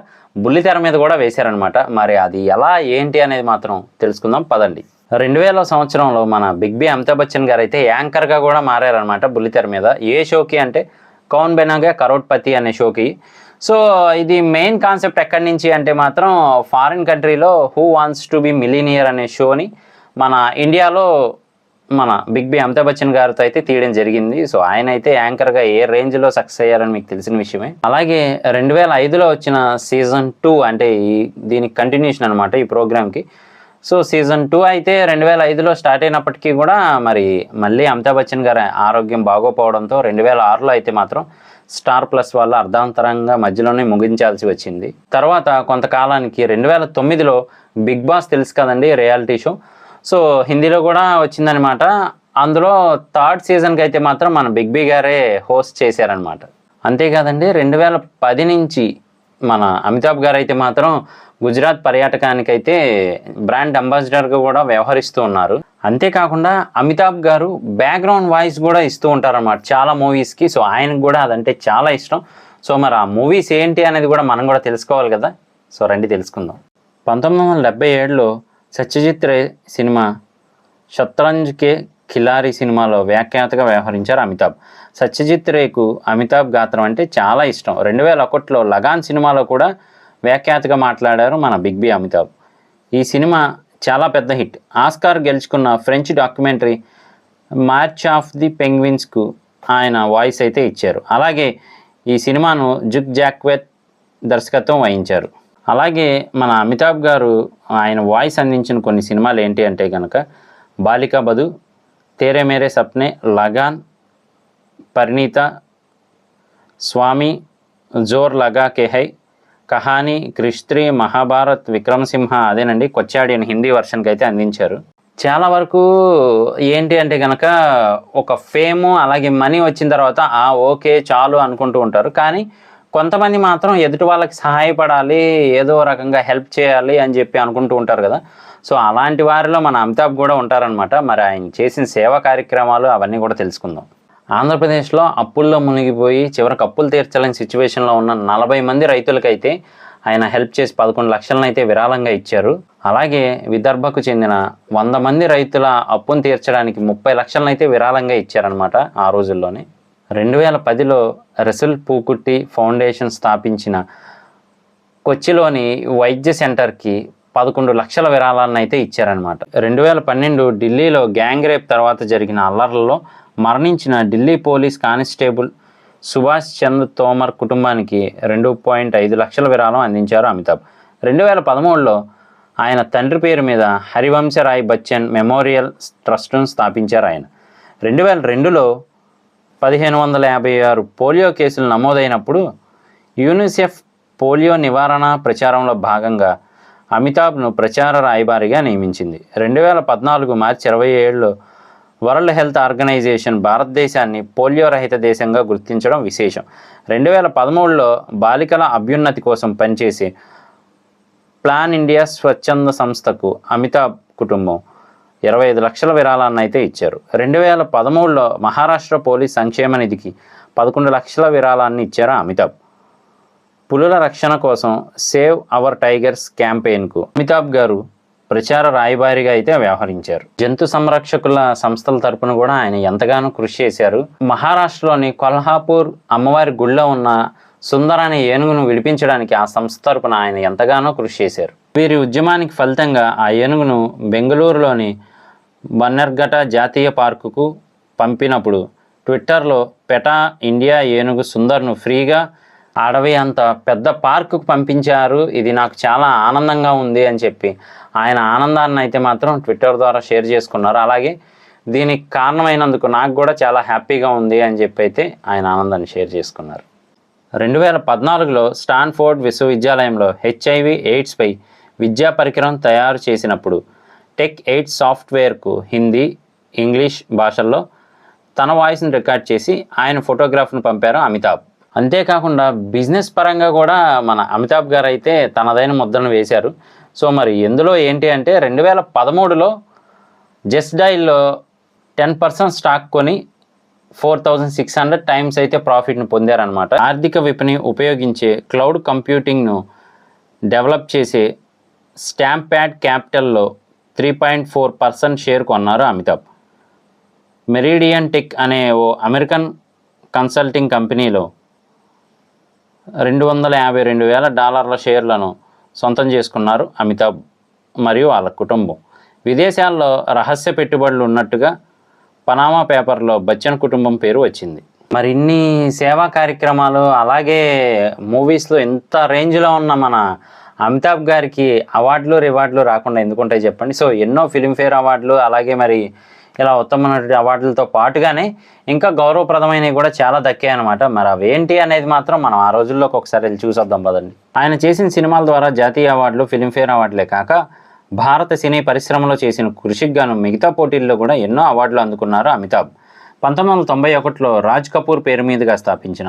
బుల్లితెర మీద కూడా వేశారనమాట. మరి అది ఎలా ఏంటి అనేది మాత్రం తెలుసుకుందాం పదండి. 2000 సంవత్సరంలో మన బిగ్ బి అమితాబ్ బచ్చన్ గారు అయితే యాంకర్గా కూడా మారారనమాట బుల్లితెర మీద. ఏ షోకి అంటే కౌన్ బెనాగా కరోడ్పతి అనే షోకి. సో ఇది మెయిన్ కాన్సెప్ట్ ఎక్కడి నుంచి అంటే మాత్రం ఫారిన్ కంట్రీలో who wants to be millionaire అనే షోని మన ఇండియాలో మన బిగ్ బి అమితాబ్ బచ్చన్ గారితో అయితే తీయడం జరిగింది. సో ఆయన అయితే యాంకర్గా ఏ రేంజ్లో సక్సెస్ అయ్యారని మీకు తెలిసిన విషయమే. అలాగే 2005లో వచ్చిన సీజన్ 2 అంటే దీనికి కంటిన్యూషన్ అనమాట ఈ ప్రోగ్రామ్కి. సో సీజన్ 2 అయితే 2005లో స్టార్ట్ అయినప్పటికీ కూడా మరి మళ్ళీ అమితాబ్ బచ్చన్ గారి ఆరోగ్యం బాగోపోవడంతో 2006లో అయితే మాత్రం స్టార్ ప్లస్ వల్ల అర్ధాంతరంగా మధ్యలోనే ముగించాల్సి వచ్చింది. తర్వాత కొంతకాలానికి 2009లో బిగ్ బాస్ తెలుసు కదండి, రియాలిటీ షో. సో హిందీలో కూడా వచ్చిందనమాట. అందులో 3rd సీజన్కి అయితే మాత్రం మన బిగ్ బి గారే హోస్ట్ చేశారనమాట. అంతేకాదండి 2010 నుంచి మన అమితాబ్ గారు అయితే మాత్రం గుజరాత్ పర్యాటకానికైతే బ్రాండ్ అంబాసిడర్గా కూడా వ్యవహరిస్తూ ఉన్నారు. అంతేకాకుండా అమితాబ్ గారు బ్యాక్గ్రౌండ్ వాయిస్ కూడా ఇస్తూ ఉంటారన్నమాట చాలా మూవీస్కి. సో ఆయనకు కూడా అదంటే చాలా ఇష్టం. సో మరి ఆ మూవీస్ ఏంటి అనేది కూడా మనం కూడా తెలుసుకోవాలి కదా. సో రండి తెలుసుకుందాం. 1977లో సత్యజిత్ రే సినిమా షత్రంజ్ కే ఖిలారీ సినిమాలో వ్యాఖ్యాతగా వ్యవహరించారు అమితాబ్. సత్యజిత్ రేకు అమితాబ్ గాత్రం అంటే చాలా ఇష్టం. 2001లో లగాన్ సినిమాలో కూడా వ్యాఖ్యాతగా మాట్లాడారు మన బిగ్ బి అమితాబ్. ఈ సినిమా చాలా పెద్ద హిట్. ఆస్కార్ గెలుచుకున్న French documentary March of the పెంగ్విన్స్కు ఆయన వాయిస్ అయితే ఇచ్చారు. అలాగే ఈ సినిమాను జుక్ జాక్వెత్ దర్శకత్వం వహించారు. అలాగే మన అమితాబ్ గారు ఆయన వాయిస్ అందించిన కొన్ని సినిమాలు ఏంటి అంటే కనుక బాలికా బధు, తేరే మేరే సప్నే, లగాన్, పరిణీత, స్వామి, జోర్ లగా కే హై, కహానీ, క్రిష్ 3, మహాభారత్, విక్రమసింహ అదేనండి కొచ్చాడి అని హిందీ వర్షన్కి అయితే అందించారు. చాలా వరకు ఏంటి అంటే గనక ఒక ఫేము అలాగే మనీ వచ్చిన తర్వాత ఓకే చాలు అనుకుంటూ ఉంటారు. కానీ కొంతమంది మాత్రం ఎదుటి వాళ్ళకి సహాయపడాలి, ఏదో రకంగా హెల్ప్ చేయాలి అని చెప్పి అనుకుంటూ ఉంటారు కదా! సో, అలాంటి వారిలో మన అమితాబ్ కూడా ఉంటారనమాట. మరి ఆయన చేసిన సేవా కార్యక్రమాలు అవన్నీ కూడా తెలుసుకుందాం. ఆంధ్రప్రదేశ్లో అప్పుల్లో మునిగిపోయి చివరికి అప్పులు తీర్చలేని సిచ్యువేషన్లో ఉన్న 40 మంది రైతులకైతే ఆయన హెల్ప్ చేసి 11 లక్షలను అయితే విరాళంగా ఇచ్చారు. అలాగే విదర్భకు చెందిన 100 మంది రైతుల అప్పును తీర్చడానికి 30 లక్షలను అయితే విరాళంగా ఇచ్చారనమాట ఆ రోజుల్లోనే. 2010లో రసూల్ పూకుట్టి ఫౌండేషన్ స్థాపించిన కొచ్చిలోని వైద్య సెంటర్కి 11 లక్షల విరాళాలను అయితే ఇచ్చారనమాట. 2012 ఢిల్లీలో గ్యాంగ్ రేప్ తర్వాత జరిగిన అల్లర్లలో మరణించిన ఢిల్లీ పోలీస్ కానిస్టేబుల్ సుభాష్ చంద్ర తోమర్ కుటుంబానికి 2.5 లక్షల విరాళం అందించారు అమితాబ్. 2013లో ఆయన తండ్రి పేరు మీద హరివంశరాయ్ బచ్చన్ మెమోరియల్ ట్రస్ట్ను స్థాపించారు ఆయన. 2002లో 1556 పోలియో కేసులు నమోదైనప్పుడు యూనిసెఫ్ పోలియో నివారణ ప్రచారంలో భాగంగా అమితాబ్ను ప్రచార రాయబారిగా నియమించింది. 2014 మార్చి 27లో వరల్డ్ హెల్త్ ఆర్గనైజేషన్ భారతదేశాన్ని పోలియో రహిత దేశంగా గుర్తించడం విశేషం. 2013లో బాలికల అభ్యున్నతి కోసం పనిచేసే ప్లాన్ ఇండియా స్వచ్ఛంద సంస్థకు అమితాబ్ కుటుంబం 25 లక్షల విరాళాన్ని అయితే ఇచ్చారు. 2013లో మహారాష్ట్ర పోలీస్ సంక్షేమ నిధికి 11 లక్షల విరాళాన్ని ఇచ్చారు అమితాబ్. పులుల రక్షణ కోసం సేవ్ అవర్ టైగర్స్ క్యాంపెయిన్కు అమితాబ్ గారు ప్రచార రాయబారిగా అయితే వ్యవహరించారు. జంతు సంరక్షకుల సంస్థల తరపున కూడా ఆయన ఎంతగానో కృషి చేశారు. మహారాష్ట్రలోని కొల్హాపూర్ అమ్మవారి గుడిలో ఉన్న సుందర్ అనే ఏనుగును విడిపించడానికి ఆ సంస్థ తరపున ఆయన ఎంతగానో కృషి చేశారు. వీరి ఉద్యమానికి ఫలితంగా ఆ ఏనుగును బెంగళూరులోని బన్నర్ఘట్ట జాతీయ పార్కుకు పంపినప్పుడు ట్విట్టర్లో పెటా ఇండియా ఏనుగు సుందర్ను ఫ్రీగా అడవి అంత పెద్ద పార్కుకు పంపించారు, ఇది నాకు చాలా ఆనందంగా ఉంది అని చెప్పి ఆయన ఆనందాన్ని అయితే మాత్రం ట్విట్టర్ ద్వారా షేర్ చేసుకున్నారు. అలాగే దీనికి కారణమైనందుకు నాకు కూడా చాలా హ్యాపీగా ఉంది అని చెప్పి అయితే ఆయన ఆనందాన్ని షేర్ చేసుకున్నారు. 2014లో స్టాన్ఫోర్డ్ విశ్వవిద్యాలయంలో HIV ఎయిడ్స్పై విద్యా పరికరం తయారు చేసినప్పుడు టెక్ ఎయిడ్స్ సాఫ్ట్వేర్కు హిందీ, ఇంగ్లీష్ భాషల్లో తన వాయిస్ని రికార్డ్ చేసి ఆయన ఫోటోగ్రాఫ్ను పంపారు అమితాబ్. అంతేకాకుండా బిజినెస్ పరంగా కూడా మన అమితాబ్ గారు అయితే తనదైన ముద్రను వేశారు. సో మరి ఎందులో ఏంటి అంటే 2013లో జస్ట్ డైల్లో 10% స్టాక్ కొని 4600 టైమ్స్ అయితే ప్రాఫిట్ను పొందారనమాట. ఆర్థిక విపణి ఉపయోగించే క్లౌడ్ కంప్యూటింగ్ను డెవలప్ చేసే స్టాంప్ ప్యాడ్ క్యాపిటల్లో 3.4% షేర్ కొన్నారు అమితాబ్. మెరిడియన్ టెక్ అనే ఓ అమెరికన్ కన్సల్టింగ్ కంపెనీలో $252,000 షేర్లను సొంతం చేసుకున్నారు అమితాబ్ మరియు వాళ్ళ కుటుంబం. విదేశాల్లో రహస్య పెట్టుబడులు ఉన్నట్టుగా పనామా పేపర్లో బచ్చన్ కుటుంబం పేరు వచ్చింది. మరి ఇన్ని సేవా కార్యక్రమాలు అలాగే మూవీస్లో ఎంత రేంజ్లో ఉన్న మన అమితాబ్ గారికి అవార్డులు రివార్డులు రాకుండా ఎందుకుంటాయి చెప్పండి. సో ఎన్నో ఫిలింఫేర్ అవార్డులు అలాగే మరి ఇలా ఉత్తమ నటుడి అవార్డులతో పాటుగానే ఇంకా గౌరవప్రదమైనవి కూడా చాలా దక్కాయి అనమాట. మరి అవేంటి అనేది మాత్రం మనం ఆ రోజుల్లోకి ఒకసారి వెళ్ళి చూసొద్దాం పదండి. ఆయన చేసిన సినిమాల ద్వారా జాతీయ అవార్డులు, ఫిలింఫేర్ అవార్డులే కాక భారత సినీ పరిశ్రమలో చేసిన కృషికి గాను మిగతా పోటీల్లో కూడా ఎన్నో అవార్డులు అందుకున్నారు అమితాబ్. 1991లో రాజ్ కపూర్ పేరు మీదుగా స్థాపించిన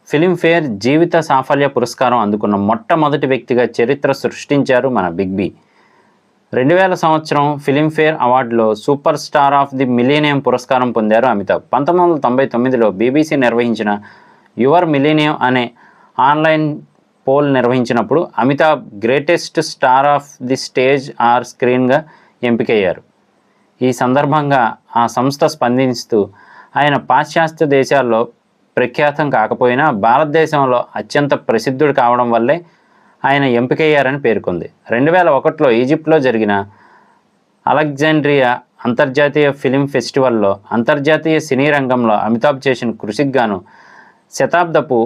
ఫిలింఫేర్ జీవిత సాఫల్య పురస్కారం అందుకున్న మొట్టమొదటి వ్యక్తిగా చరిత్ర సృష్టించారు మన బిగ్ బి. 2000 సంవత్సరం ఫిలింఫేర్ అవార్డులో super star of the millennium పురస్కారం పొందారు అమితాబ్. 1999లో BBC నిర్వహించిన యువర్ మిలీనియం అనే ఆన్లైన్ పోల్ నిర్వహించినప్పుడు Amitabh greatest star of the stage or స్క్రీన్గా ఎంపికయ్యారు. ఈ సందర్భంగా ఆ సంస్థ స్పందిస్తూ ఆయన పాశ్చాత్య దేశాల్లో ప్రఖ్యాతం కాకపోయినా భారతదేశంలో అత్యంత ప్రసిద్ధుడు కావడం వల్లే ఆయన ఎంపికయ్యారని పేర్కొంది. 2001లో ఈజిప్ట్లో జరిగిన అలెగ్జాండ్రియా అంతర్జాతీయ ఫిలిం ఫెస్టివల్లో అంతర్జాతీయ సినీ రంగంలో అమితాబ్ చేసిన కృషికి గాను శతాబ్దపు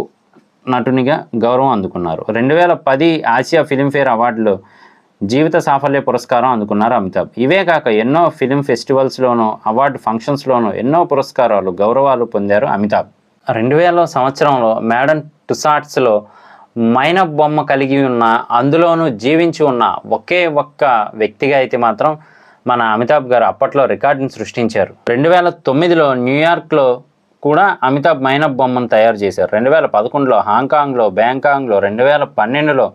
నటునిగా గౌరవం అందుకున్నారు. 2010 ఆసియా ఫిలింఫేర్ అవార్డులో జీవిత సాఫల్య పురస్కారం అందుకున్నారు అమితాబ్. ఇవే కాక ఎన్నో ఫిలిం ఫెస్టివల్స్లోనూ అవార్డు ఫంక్షన్స్లోనూ ఎన్నో పురస్కారాలు, గౌరవాలు పొందారు అమితాబ్. 2000 సంవత్సరంలో మేడన్ టుసాట్స్లో మైనప్ బొమ్మ కలిగి ఉన్న, అందులోనూ జీవించి ఉన్న ఒకే ఒక్క వ్యక్తిగా అయితే మాత్రం మన అమితాబ్ గారు అప్పట్లో రికార్డుని సృష్టించారు. 2009లో న్యూయార్క్లో కూడా అమితాబ్ మైనప్ బొమ్మను తయారు చేశారు. 2011లో హాంకాంగ్లో, బ్యాంకాంగ్లో, 2012లో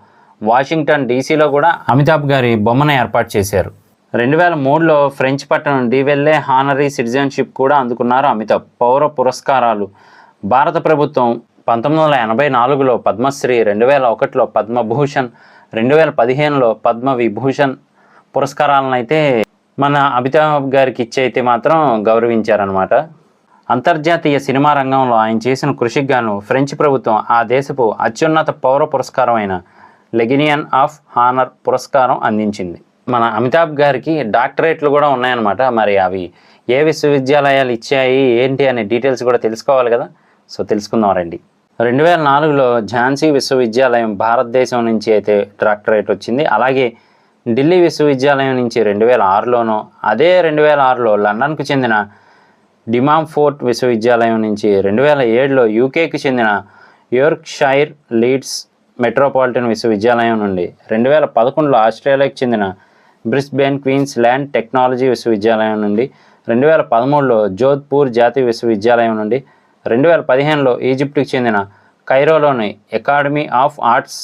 వాషింగ్టన్ డీసీలో కూడా అమితాబ్ గారి బొమ్మను ఏర్పాటు చేశారు. 2003లో ఫ్రెంచ్ పట్టణం డివెల్లే హానరీ సిటిజన్షిప్ కూడా అందుకున్నారు అమితాబ్. పౌర పురస్కారాలు భారత ప్రభుత్వం 1984లో పద్మశ్రీ, 2001లో పద్మభూషణ్, 2015లో పద్మవిభూషణ్ పురస్కారాలను అయితే మన అమితాబ్ గారికి ఇచ్చి అయితే మాత్రం గౌరవించారనమాట. అంతర్జాతీయ సినిమా రంగంలో ఆయన చేసిన కృషికి గాను ఫ్రెంచ్ ప్రభుత్వం ఆ దేశపు అత్యున్నత పౌర పురస్కారం అయిన లెగినియన్ ఆఫ్ హానర్ పురస్కారం అందించింది. మన అమితాబ్ గారికి డాక్టరేట్లు కూడా ఉన్నాయన్నమాట. మరి అవి ఏ విశ్వవిద్యాలయాలు ఇచ్చాయి ఏంటి అనే డీటెయిల్స్ కూడా తెలుసుకోవాలి కదా. సో తెలుసుకుందాం రండి. 2004లో ఝాన్సీ విశ్వవిద్యాలయం భారతదేశం నుంచి అయితే డాక్టరేట్ వచ్చింది. అలాగే ఢిల్లీ విశ్వవిద్యాలయం నుంచి 2006లోనూ, అదే 2006లో లండన్కు చెందిన డిమామ్ ఫోర్ట్ విశ్వవిద్యాలయం నుంచి, 2007లో యూకేకి చెందిన యోర్క్షైర్ లీడ్స్ మెట్రోపాలిటన్ విశ్వవిద్యాలయం నుండి, 2011లో ఆస్ట్రేలియాకి చెందిన బ్రిస్బేన్ క్వీన్స్ ల్యాండ్ టెక్నాలజీ విశ్వవిద్యాలయం నుండి, 2013లో జోధ్పూర్ జాతీయ విశ్వవిద్యాలయం నుండి, 2015లో ఈజిప్ట్కి చెందిన కైరోలోని అకాడమీ ఆఫ్ ఆర్ట్స్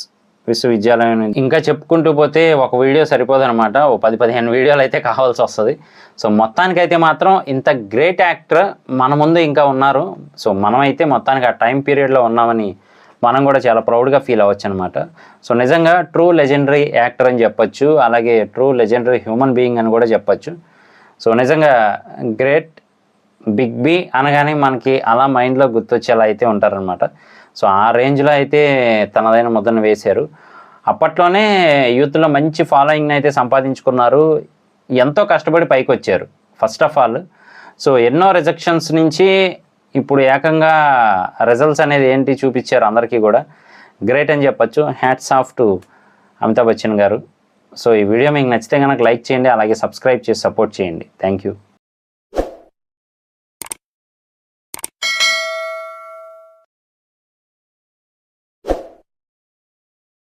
విశ్వవిద్యాలయం నుండి. ఇంకా చెప్పుకుంటూ పోతే ఒక వీడియో సరిపోదన్నమాట. ఓ 10-15 వీడియోలు అయితే కావాల్సి వస్తుంది. సో మొత్తానికైతే మాత్రం ఇంత గ్రేట్ యాక్టర్ మన ముందు ఇంకా ఉన్నారు. సో మనమైతే మొత్తానికి ఆ టైం పీరియడ్లో ఉన్నామని మనం కూడా చాలా ప్రౌడ్గా ఫీల్ అవ్వచ్చు అనమాట. సో నిజంగా ట్రూ లెజెండరీ యాక్టర్ అని చెప్పొచ్చు, అలాగే ట్రూ లెజెండరీ హ్యూమన్ బీయింగ్ అని కూడా చెప్పొచ్చు. సో నిజంగా గ్రేట్. బిగ్ బి అనగానే మనకి అలా మైండ్లో గుర్తొచ్చేలా అయితే ఉంటారనమాట. సో ఆ రేంజ్లో అయితే తనదైన ముద్రను వేశారు. అప్పట్లోనే యూత్లో మంచి ఫాలోయింగ్ని అయితే సంపాదించుకున్నారు. ఎంతో కష్టపడి పైకి వచ్చారు ఫస్ట్ ఆఫ్ ఆల్. సో ఎన్నో రిజెక్షన్స్ నుంచి ఇప్పుడు ఏకంగా రిజల్ట్స్ అనేది ఏంటి చూపించారు అందరికీ కూడా. గ్రేట్ అని చెప్పచ్చు. Hats off to Amitabh Bachchan గారు. సో ఈ వీడియో మీకు నచ్చితే కనుక లైక్ చేయండి, అలాగే సబ్స్క్రైబ్ చేసి సపోర్ట్ చేయండి. Thank you.